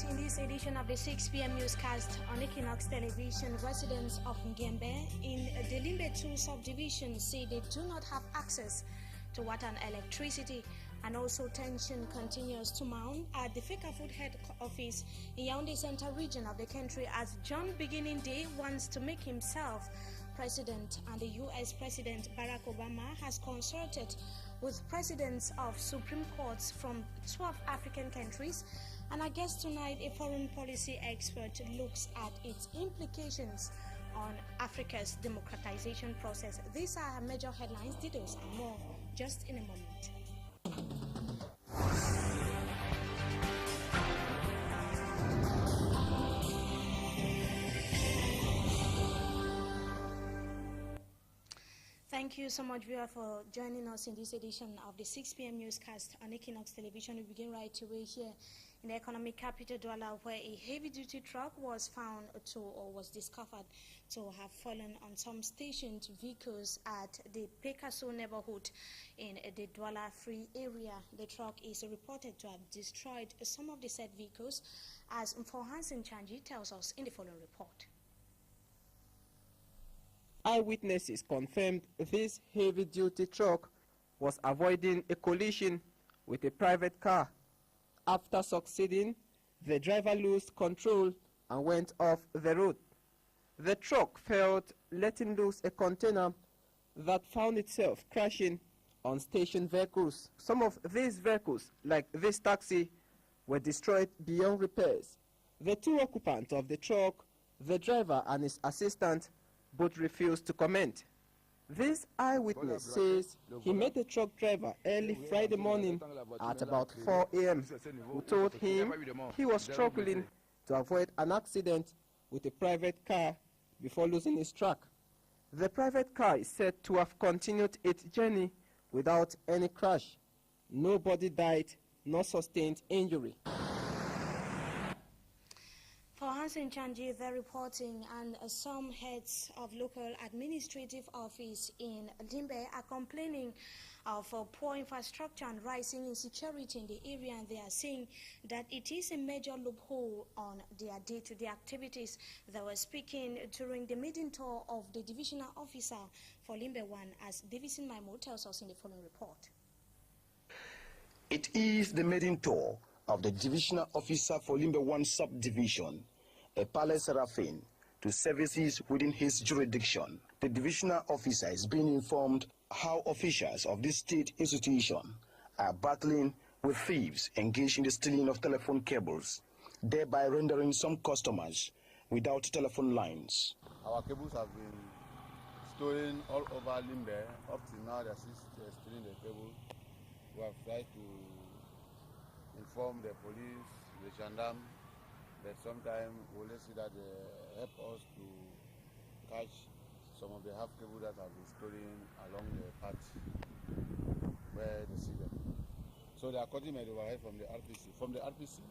right, in this edition of the 6 p.m. newscast on Equinox Television, residents of Ngembe in the Limbe 2 subdivision say they do not have access to water and electricity, and also tension continues to mount at the Fecafoot head office in Yaoundé Central region of the country as John Beginning Day wants to make himself president, and the U.S. President Barack Obama has consulted with presidents of Supreme Courts from 12 African countries. And our guest tonight, a foreign policy expert, looks at its implications on Africa's democratization process. These are our major headlines, details and more just in a moment. Thank you so much, viewer, for joining us in this edition of the 6 p.m. newscast on Equinox Television. We begin right away here in the economic capital Douala, where a heavy-duty truck was found to, or was discovered to have fallen on some stationed vehicles at the Pekaso neighborhood in the Douala Free area. The truck is reported to have destroyed some of the said vehicles, as Mfohansen Chanji tells us in the following report. Eyewitnesses confirmed this heavy-duty truck was avoiding a collision with a private car. After succeeding, the driver lost control and went off the road. The truck failed, letting loose a container that found itself crashing on station vehicles. Some of these vehicles, like this taxi, were destroyed beyond repairs. The two occupants of the truck, the driver and his assistant, both refused to comment. This eyewitness says he met the truck driver early Friday morning at about 4 a.m. who told him he was struggling to avoid an accident with a private car before losing his track. The private car is said to have continued its journey without any crash. Nobody died nor sustained injury. For Hansen Chanji, the reporting, and some heads of local administrative office in Limbe are complaining of poor infrastructure and rising insecurity in the area, and they are saying that it is a major loophole on their day-to-day activities. They were speaking during the meeting tour of the divisional officer for Limbe 1, as Davison Maimo tells us in the following report. It is the maiden tour of the divisional officer for Limbe 1 subdivision, Epale Serafin, to services within his jurisdiction. The divisional officer is being informed how officials of this state institution are battling with thieves engaged in the stealing of telephone cables, thereby rendering some customers without telephone lines. Our cables have been stolen all over Limbe. Up to now, they are still stealing the cable. We have tried to inform the police, the gendarme, but sometimes we'll see that they help us to catch some of the half cable that have been stolen along the path where they see them. So they are cutting my overhead from the RPC. From the RPC,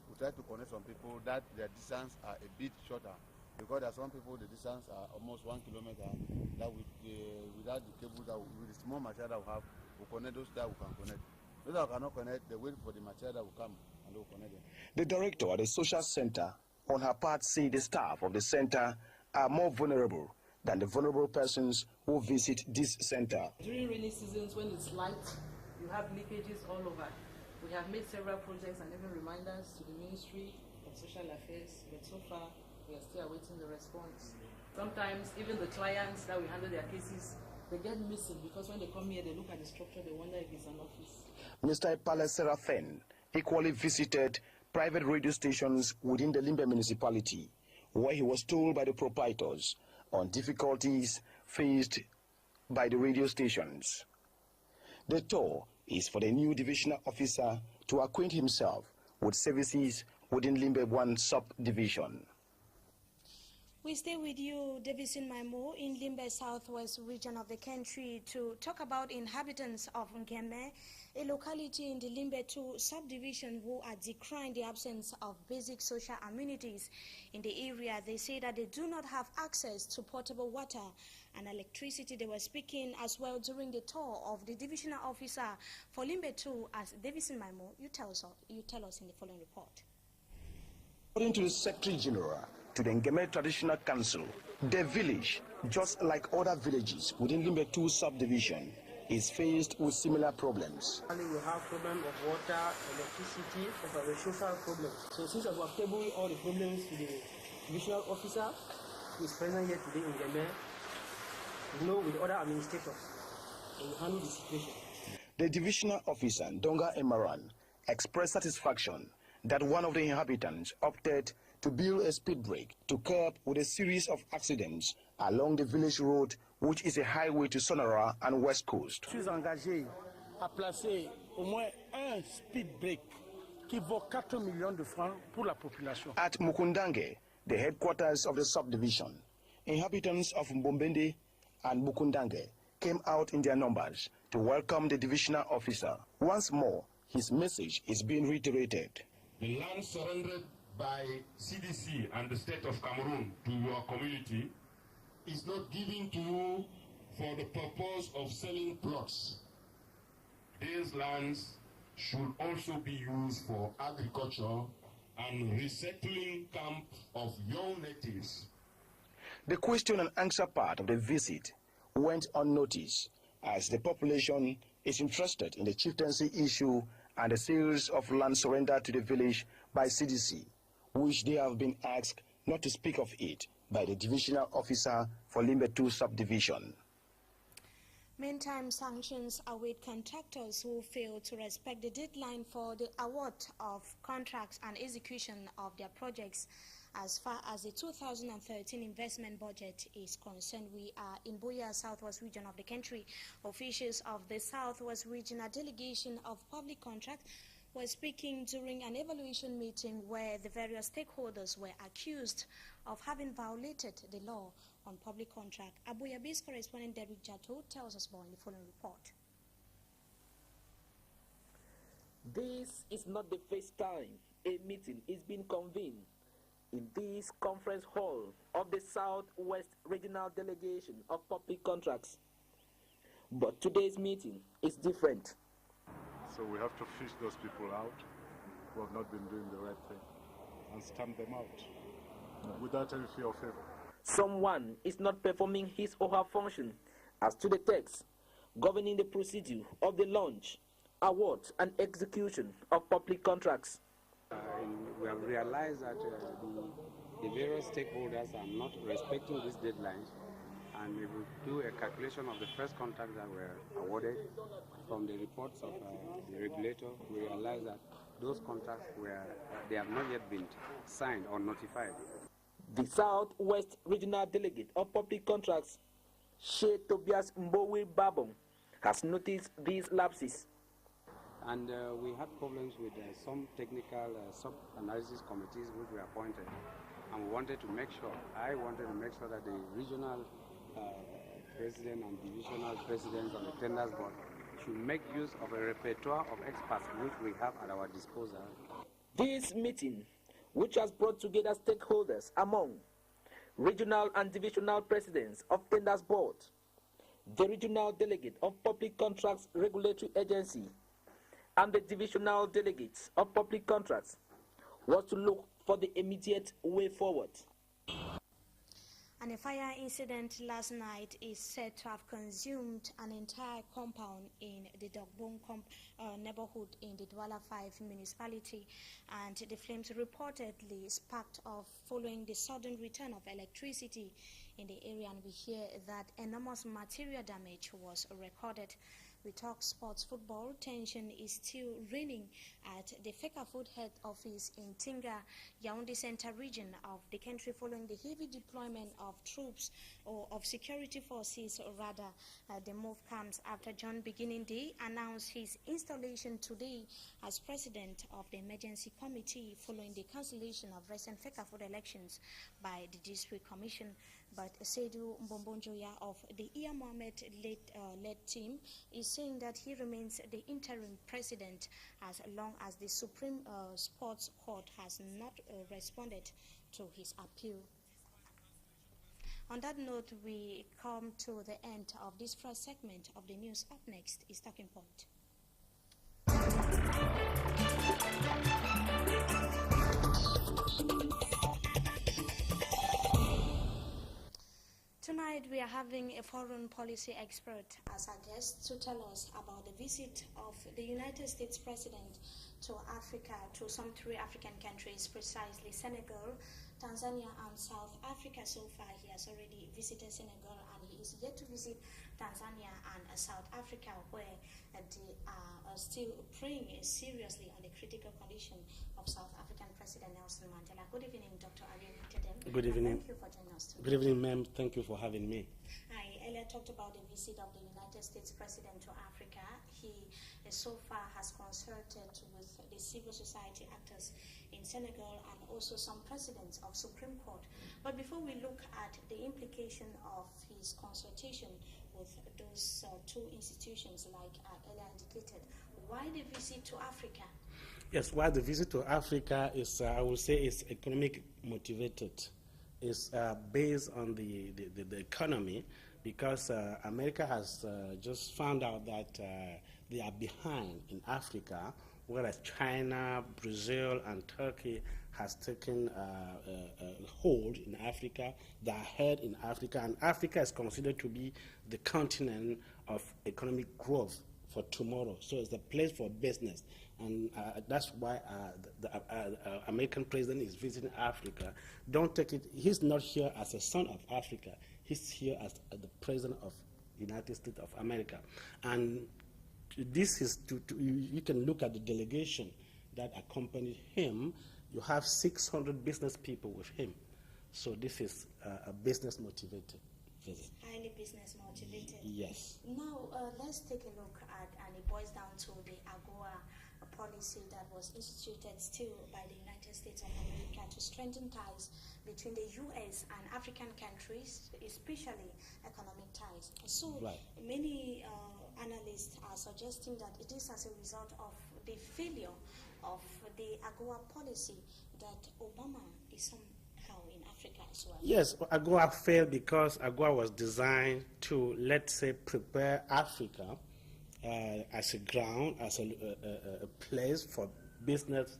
we try to connect some people that their distance are a bit shorter, because there are some people the distance are almost 1 kilometer. That without the cable, that with the small material that we have, we connect those that we can connect. Those that cannot connect, they wait for the material that will come and they will connect them. The director at the social center, on her part, said the staff of the center are more vulnerable than the vulnerable persons who visit this center. During rainy seasons, when it's light, you have leakages all over. We have made several projects and even reminders to the Ministry of Social Affairs, but so far we are still awaiting the response. Sometimes even the clients that we handle their cases, they get missing, because when they come here, they look at the structure, they wonder if it's an office. Mr. Epale Serafin equally visited private radio stations within the Limbe municipality, where he was told by the proprietors on difficulties faced by the radio stations. The tour is for the new divisional officer to acquaint himself with services within Limbe 1 subdivision. We stay with you, Davison Maimo, in Limbe Southwest region of the country to talk about inhabitants of Ngembe, a locality in the Limbe 2 subdivision, who are decrying the absence of basic social amenities in the area. They say that they do not have access to potable water and electricity. They were speaking as well during the tour of the divisional officer for Limbe 2, as Davison Maimo, you tell us in the following report. According to the Secretary General to the Ngeme Traditional Council, the village, just like other villages within Limbe 2 subdivision, is faced with similar problems. We have problem of water, electricity, and social problems. So since we have tabled all the problems to the divisional officer who is present here today in Ngeme, with other administrators, and we handle the situation. The divisional officer, Donga Emaran, expressed satisfaction that one of the inhabitants opted to build a speed break to curb with a series of accidents along the village road, which is a highway to Sonora and West Coast. Je suis engagé à placer au moins un speed break qui vaut 4 millions de francs pour la population. At Mukundange, the headquarters of the subdivision, inhabitants of Mbombende and Mukundange came out in their numbers to welcome the divisional officer. Once more, his message is being reiterated. The land surrendered by CDC and the state of Cameroon to your community is not given to you for the purpose of selling plots. These lands should also be used for agriculture and resettling camp of young natives. The question and answer part of the visit went unnoticed as the population is interested in the chieftaincy issue and the sales of land surrendered to the village by CDC, which they have been asked not to speak of it by the divisional officer for Limbe 2 subdivision. Meantime, sanctions await contractors who fail to respect the deadline for the award of contracts and execution of their projects. As far as the 2013 investment budget is concerned, we are in Buea, Southwest region of the country. Officials of the Southwest Regional Delegation of Public Contract were speaking during an evaluation meeting where the various stakeholders were accused of having violated the law on public contract. Abuya-based correspondent Derek Jato tells us more in the following report. This is not the first time a meeting is being convened in this conference hall of the Southwest Regional Delegation of Public Contracts. But today's meeting is different. So we have to fish those people out who have not been doing the right thing and stamp them out without any fear of favor. Someone is not performing his or her function as to the text governing the procedure of the launch, award, and execution of public contracts. We have realized that the various stakeholders are not respecting these deadlines, and if we do a calculation of the first contracts that were awarded from the reports of the regulator, we realize that those contracts they have not yet been signed or notified. The Southwest Regional Delegate of Public Contracts, Shea Tobias Mbowe Babom, has noticed these lapses. And we had problems with some technical sub-analysis committees which were appointed. And I wanted to make sure that the regional president and divisional presidents of the tenders board should make use of a repertoire of experts which we have at our disposal. This meeting, which has brought together stakeholders among regional and divisional presidents of tenders board, the regional delegate of public contracts regulatory agency, and the divisional delegates of public contracts, was to look for the immediate way forward. And a fire incident last night is said to have consumed an entire compound in the Dogbong neighborhood in the Douala 5 municipality, and the flames reportedly sparked off following the sudden return of electricity in the area, and we hear that enormous material damage was recorded. We talk sports football. Tension is still reigning at the Fecafoot head office in Tinga, Yaoundé Centre region of the country following the heavy deployment of troops or of security forces, or rather. The move comes after John Beginning Day announced his installation today as president of the emergency committee following the cancellation of recent Fecafoot elections by the district commission. But Seydou Mbombonjoya of the Iya Mohamed led team is saying that he remains the interim president as long as the Supreme Sports Court has not responded to his appeal. On that note, we come to the end of this first segment of the news. Up next is Talking Point. Tonight we are having a foreign policy expert as our guest to tell us about the visit of the United States President to Africa, to some 3 African countries, precisely Senegal, Tanzania and South Africa. So far he has already visited Senegal and he is yet to visit Tanzania and South Africa, where they are still praying seriously on the critical condition of South African President Nelson Mandela. Good evening, Dr. Ali Kedem. Good evening. Thank you for joining us today. Good evening, ma'am. Thank you for having me. I earlier talked about the visit of the United States President to Africa. He so far has consulted with the civil society actors in Senegal and also some presidents of Supreme Court. But before we look at the implication of his consultation with those 2 institutions, like earlier indicated, why the visit to Africa? Yes, why the visit to Africa is, I would say, is economic motivated. It's based on the economy, because America has just found out that they are behind in Africa, whereas China, Brazil, and Turkey has taken a hold in Africa. They are ahead in Africa, and Africa is considered to be the continent of economic growth for tomorrow. So it's a place for business, and that's why the American president is visiting Africa. Don't take it, he's not here as a son of Africa. He's here as the president of the United States of America. And this is you can look at the delegation that accompanied him. You have 600 business people with him. So this is a business motivated visit. Highly business motivated. Yes. Now let's take a look at, and it boils down to the AGOA policy that was instituted still by the United States of America to strengthen ties between the U.S. and African countries, especially economic ties. So many analysts are suggesting that it is as a result of the failure of the AGOA policy that Obama is somehow in Africa as well. Yes, AGOA failed because AGOA was designed to, let's say, prepare Africa as a ground, as a place for business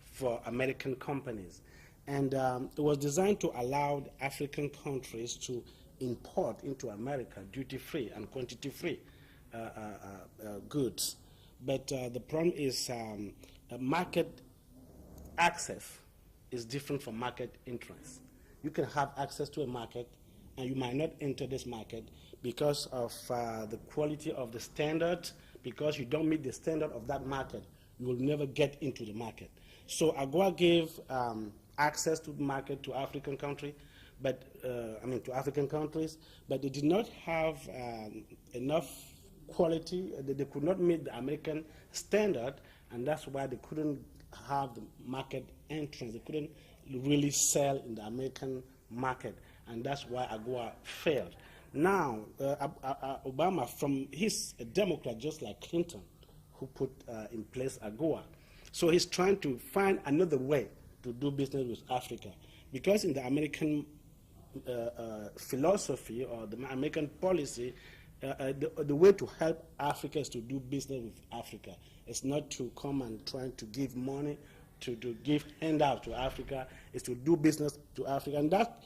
for American companies. And it was designed to allow African countries to import into America duty-free and quantity-free goods. But the problem is market access is different from market entrance. You can have access to a market and you might not enter this market because of the quality of the standard. Because you don't meet the standard of that market, you will never get into the market. So AGOA gave access to the market to African countries, but to African countries, but they did not have enough quality. They could not meet the American standard, and that's why they couldn't have the market entrance. They couldn't really sell in the American market, and that's why AGOA failed. Now, Obama, he's a Democrat just like Clinton, who put in place AGOA. So he's trying to find another way to do business with Africa. Because in the American philosophy or the American policy, the way to help Africa is to do business with Africa. It's not to come and try to give money, to give handout to Africa. It's to do business to Africa. And that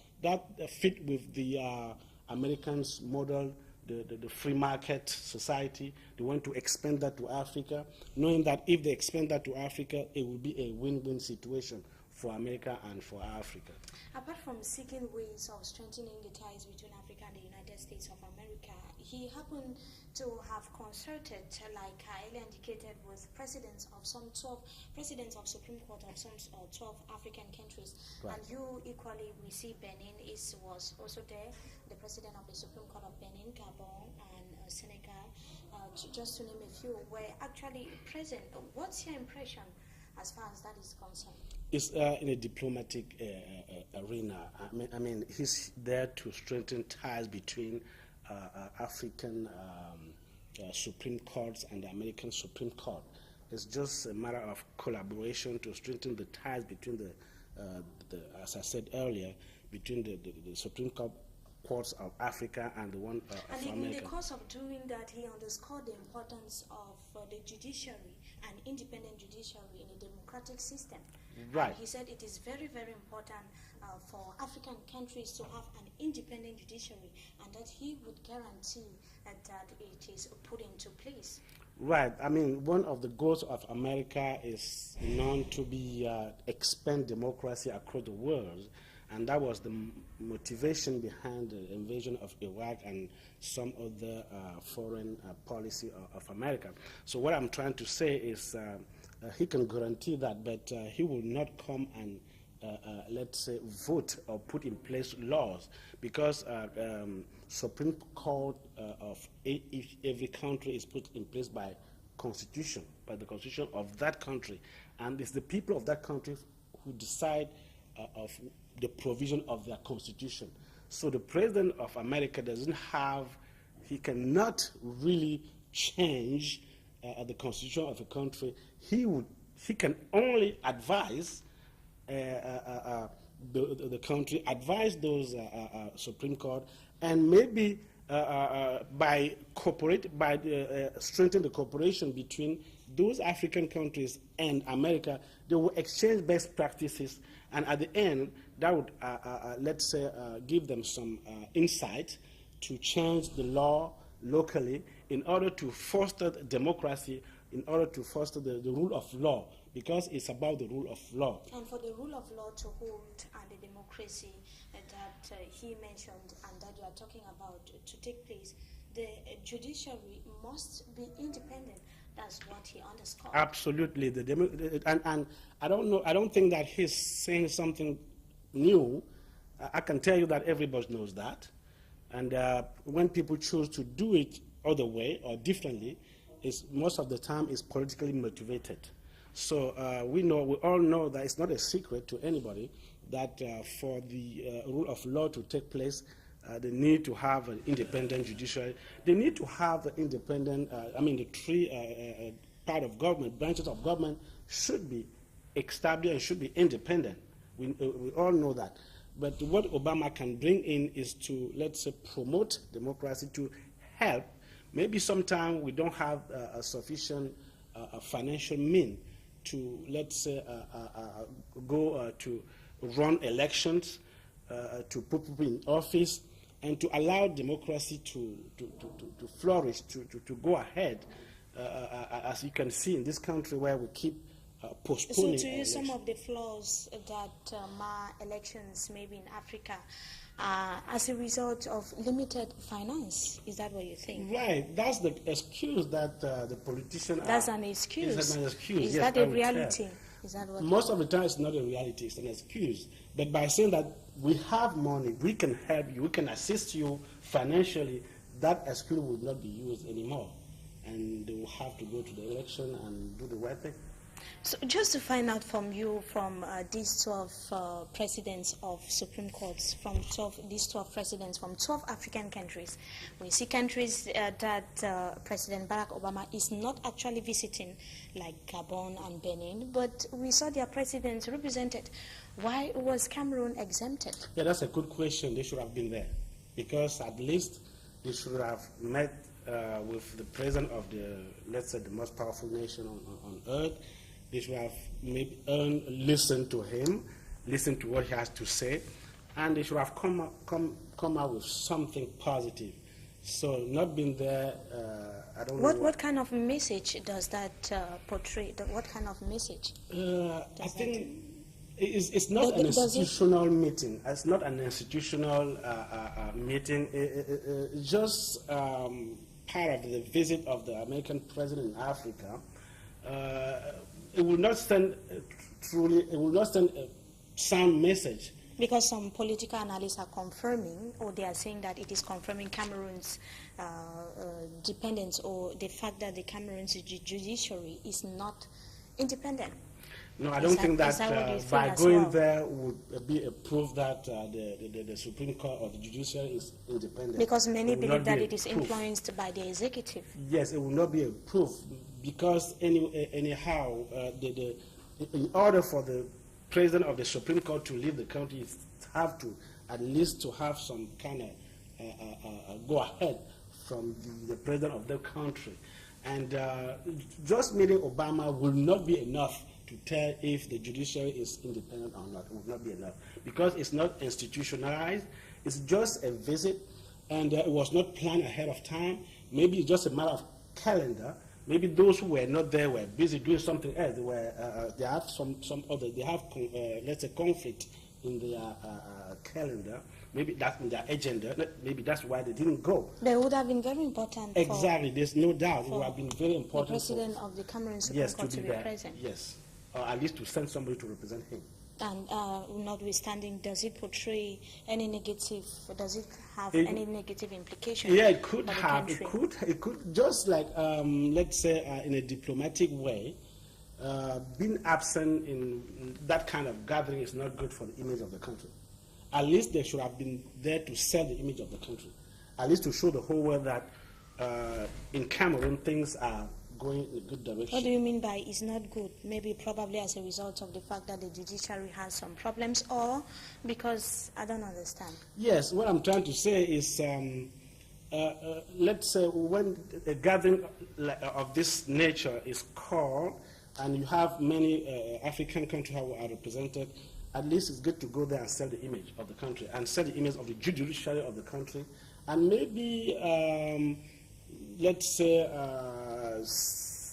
fit with the Americans' model, the free market society. They want to expand that to Africa, knowing that if they expand that to Africa, it will be a win-win situation for America and for Africa. Apart from seeking ways of strengthening the ties between Africa and the United States of America, he happened to have consulted, like I earlier indicated, with presidents of some 12 presidents of Supreme Court of some 12 African countries. Right. And you equally, we see Benin was also there, the president of the Supreme Court of Benin, Gabon, and Senegal, just to name a few, were actually present. What's your impression as far as that is concerned? It's in a diplomatic arena. I mean, he's there to strengthen ties between African Supreme Courts and the American Supreme Court. It's just a matter of collaboration to strengthen the ties between as I said earlier, between the Supreme Court courts of Africa and the one of and America. In the course of doing that, he underscored the importance of the judiciary, an independent judiciary in a democratic system. Right. And he said it is very, very important for African countries to have an independent judiciary, and that he would guarantee that it is put into place. Right. I mean, one of the goals of America is known to be expand democracy across the world, and that was the motivation behind the invasion of Iraq and some other foreign policy of America. So what I'm trying to say is he can guarantee that, but he will not come and let's say vote or put in place laws, because Supreme Court of every country is put in place by constitution, by the constitution of that country, and it's the people of that country who decide of the provision of their constitution. So the president of America doesn't have, he cannot really change the constitution of a country. He can only advise the country, advise those Supreme Court, and maybe by strengthening the cooperation between those African countries and America, they will exchange best practices, and at the end, that would, let's say, give them some insight to change the law locally in order to foster democracy, in order to foster the rule of law, because it's about the rule of law. And for the rule of law to hold and the democracy that he mentioned and that you are talking about to take place, the judiciary must be independent. That's what he underscored. Absolutely. And I don't know, I don't think that he's saying something new. I can tell you that everybody knows that. And when people choose to do it other way or differently, most of the time is politically motivated. So we all know that it's not a secret to anybody that for the rule of law to take place, they need to have an independent judiciary. They need to have an independent, the three part of government, branches of government should be established and should be independent. We all know that. But what Obama can bring in is to, let's say, promote democracy, to help. Maybe sometime we don't have a sufficient financial means to, let's say, go to run elections, to put people in office, and to allow democracy to flourish, to go ahead, as you can see in this country where we keep postponing. So to you, some of the flaws that mar elections maybe in Africa as a result of limited finance, is that what you think? Right, that's the excuse that the politicians That's an excuse. That's an excuse. Is yes, that a reality? Is that what most of the time it's not a reality, it's an excuse. But by saying that we have money, we can help you, we can assist you financially, that excuse will not be used anymore. And they will have to go to the election and do the right thing. So just to find out from you, from these 12 presidents of Supreme Courts, these 12 presidents from 12 African countries, we see countries that President Barack Obama is not actually visiting, like Gabon and Benin, but we saw their presidents represented. Why was Cameroon exempted? Yeah, that's a good question. They should have been there, because at least they should have met with the president of the, let's say, the most powerful nation on earth. They should have maybe listened to him, listened to what he has to say, and they should have come out with something positive. So not being there, I don't know. What kind of message does that portray? What kind of message? I think it's not an institutional meeting. It's not an institutional meeting. It's just part of the visit of the American president in Africa. It will not send it will not send a sound message. Because some political analysts are confirming, or they are saying that it is confirming Cameroon's dependence, or the fact that the Cameroon's judiciary is not independent. No, I don't think that by going there would be a proof that the Supreme Court or the judiciary is independent. Because many believe that it is influenced by the executive. Yes, it will not be a proof, because anyhow, in order for the president of the Supreme Court to leave the country, have to at least to have some kind of go ahead from the president of their country. And just meeting Obama will not be enough to tell if the judiciary is independent or not. It will not be enough because it's not institutionalized. It's just a visit, and it was not planned ahead of time. Maybe it's just a matter of calendar. Maybe those who were not there were busy doing something else. They were they have let's say conflict in their calendar. Maybe that's in their agenda. Maybe that's why they didn't go. They would have been very important. Exactly. There's no doubt. It would have been very important. The president of the Cameroon Supreme Court to be present. Yes, or at least to send somebody to represent him. And notwithstanding, does it portray any negative? Does it have any negative implications? Yeah, it could have. It could. Just like let's say in a diplomatic way, being absent in that kind of gathering is not good for the image of the country. At least they should have been there to sell the image of the country. At least to show the whole world that in Cameroon things are going in a good direction. What do you mean by it's not good? Maybe probably as a result of the fact that the judiciary has some problems, or because I don't understand. Yes, what I'm trying to say is, let's say when a gathering of this nature is called, and you have many African countries who are represented, at least it's good to go there and sell the image of the country and sell the image of the judiciary of the country, and maybe let's say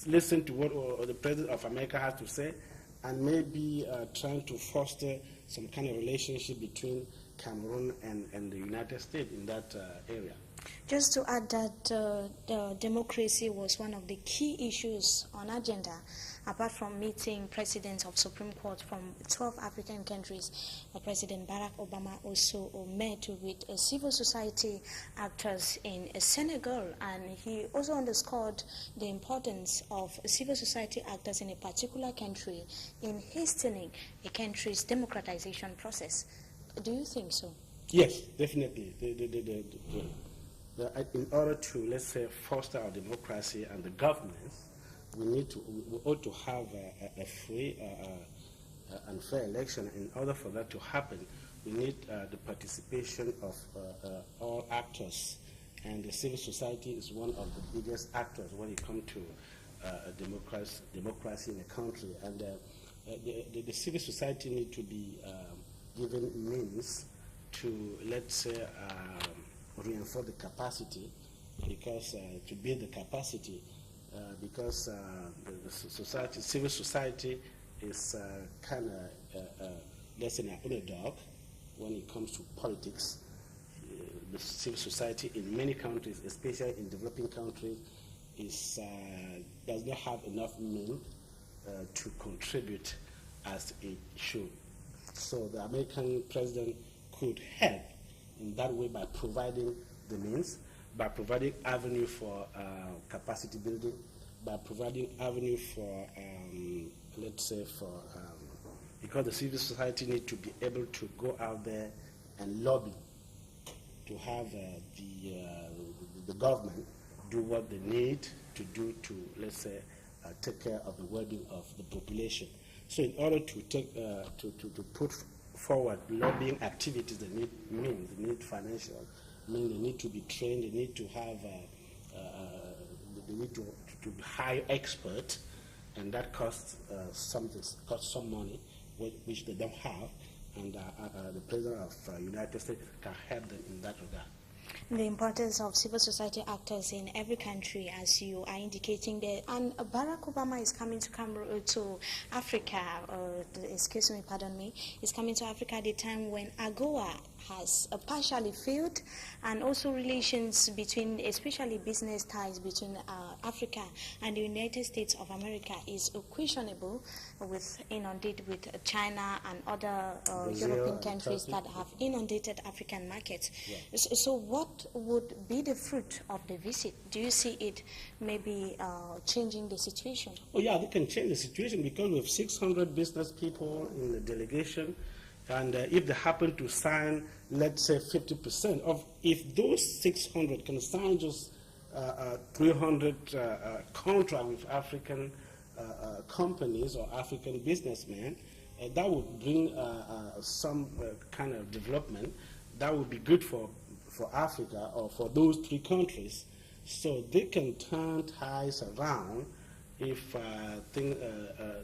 listen to what the President of America has to say, and maybe trying to foster some kind of relationship between Cameroon and the United States in that area. Just to add that democracy was one of the key issues on agenda, apart from meeting presidents of Supreme Court from 12 African countries. President Barack Obama also met with civil society actors in Senegal, and he also underscored the importance of civil society actors in a particular country in hastening a country's democratization process. Do you think so? Yes, definitely. In order to, let's say, foster our democracy and the governance, we ought to have a free and fair election. In order for that to happen, we need the participation of all actors, and the civil society is one of the biggest actors when it comes to democracy in a country. And the civil society need to be given means to, let's say, reinforce the capacity, because to build the capacity, because the civil society is kind of less than an underdog when it comes to politics. The civil society in many countries, especially in developing countries, does not have enough means to contribute as it should. So the American president could help in that way by providing the means, by providing avenue for capacity building, by providing avenue for, let's say, because the civil society need to be able to go out there and lobby to have the government do what they need to do to, let's say, take care of the well-being of the population. So in order to to put forward lobbying activities, they need means, they need financial means, they need to be trained, they need to have, they need to hire experts, and that costs some money, which they don't have, and the President of United States can help them in that regard. The importance of civil society actors in every country, as you are indicating there. And Barack Obama is coming to Africa, excuse me, pardon me, is coming to Africa at the time when AGOA has partially failed, and also relations between, especially business ties between Africa and the United States of America is questionable, inundated with China and other European countries that have inundated African markets. Yeah. So what would be the fruit of the visit? Do you see it maybe changing the situation? Oh yeah, they can change the situation because we have 600 business people in the delegation. And if they happen to sign, let's say 50% of, if those 600 can sign just 300 contracts with African companies or African businessmen, that would bring some kind of development. That would be good for for Africa or for those 3 countries, so they can turn ties around if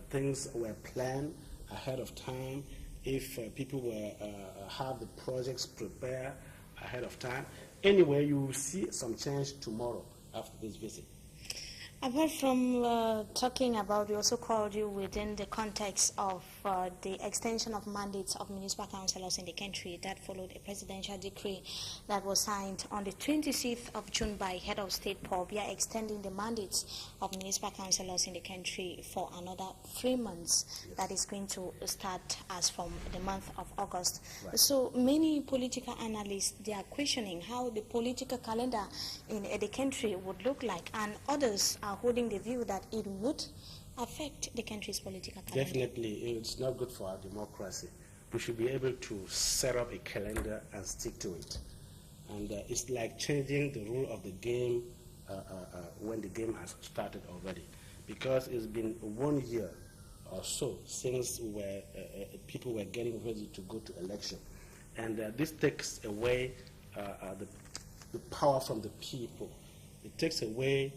things were planned ahead of time, if people were have the projects prepared ahead of time. Anyway, you will see some change tomorrow after this visit. Apart from talking about, we also called you within the context of the extension of mandates of municipal councillors in the country that followed a presidential decree that was signed on the 26th of June by Head of State Paul Biya, extending the mandates of municipal councillors in the country for another 3 months. Yes. That is going to start as from the month of August. Right. So many political analysts, they are questioning how the political calendar in the country would look like, and others are holding the view that it would affect the country's political calendar. Definitely, it's not good for our democracy. We should be able to set up a calendar and stick to it. And it's like changing the rule of the game when the game has started already. Because it's been 1 year or so since people were getting ready to go to election. And this takes away the power from the people. It takes away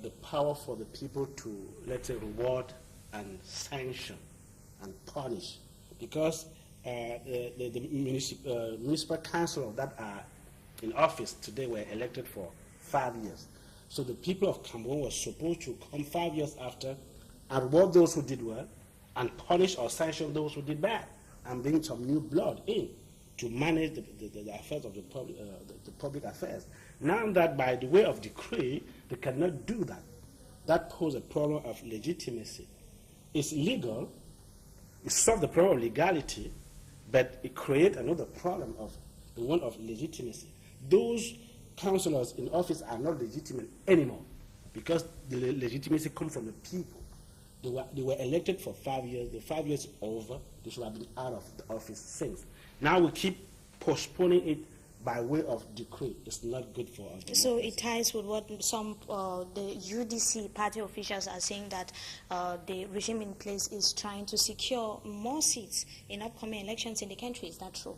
the power for the people to, let's say, reward and sanction and punish, because the municipal council that are in office today were elected for 5 years. So the people of Cameroon were supposed to come 5 years after and reward those who did well and punish or sanction those who did bad and bring some new blood in to manage the affairs of the public affairs. Now that by the way of decree, they cannot do that. That poses a problem of legitimacy. It's legal, it solves the problem of legality, but it creates another problem of the one of legitimacy. Those councillors in office are not legitimate anymore because the legitimacy comes from the people. They were elected for 5 years. The 5 years over. They should have been out of the office since. Now we keep postponing it by way of decree. It's not good for us. So it ties with what some the UDC party officials are saying, that the regime in place is trying to secure more seats in upcoming elections in the country. Is that true?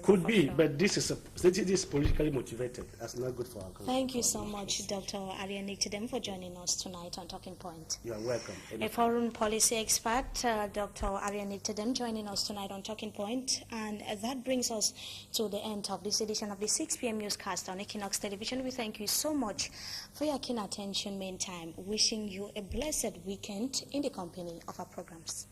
Could be, sure. But this is politically motivated. That's not good for our country. Thank you so much, Dr. Arian Nictedem, for joining us tonight on Talking Point. You are welcome. A foreign policy expert, Dr. Arian Nictedem, joining us tonight on Talking Point. And that brings us to the end of this edition of the 6 p.m. newscast on Equinox Television. We thank you so much for your keen attention. Meantime, wishing you a blessed weekend in the company of our programs.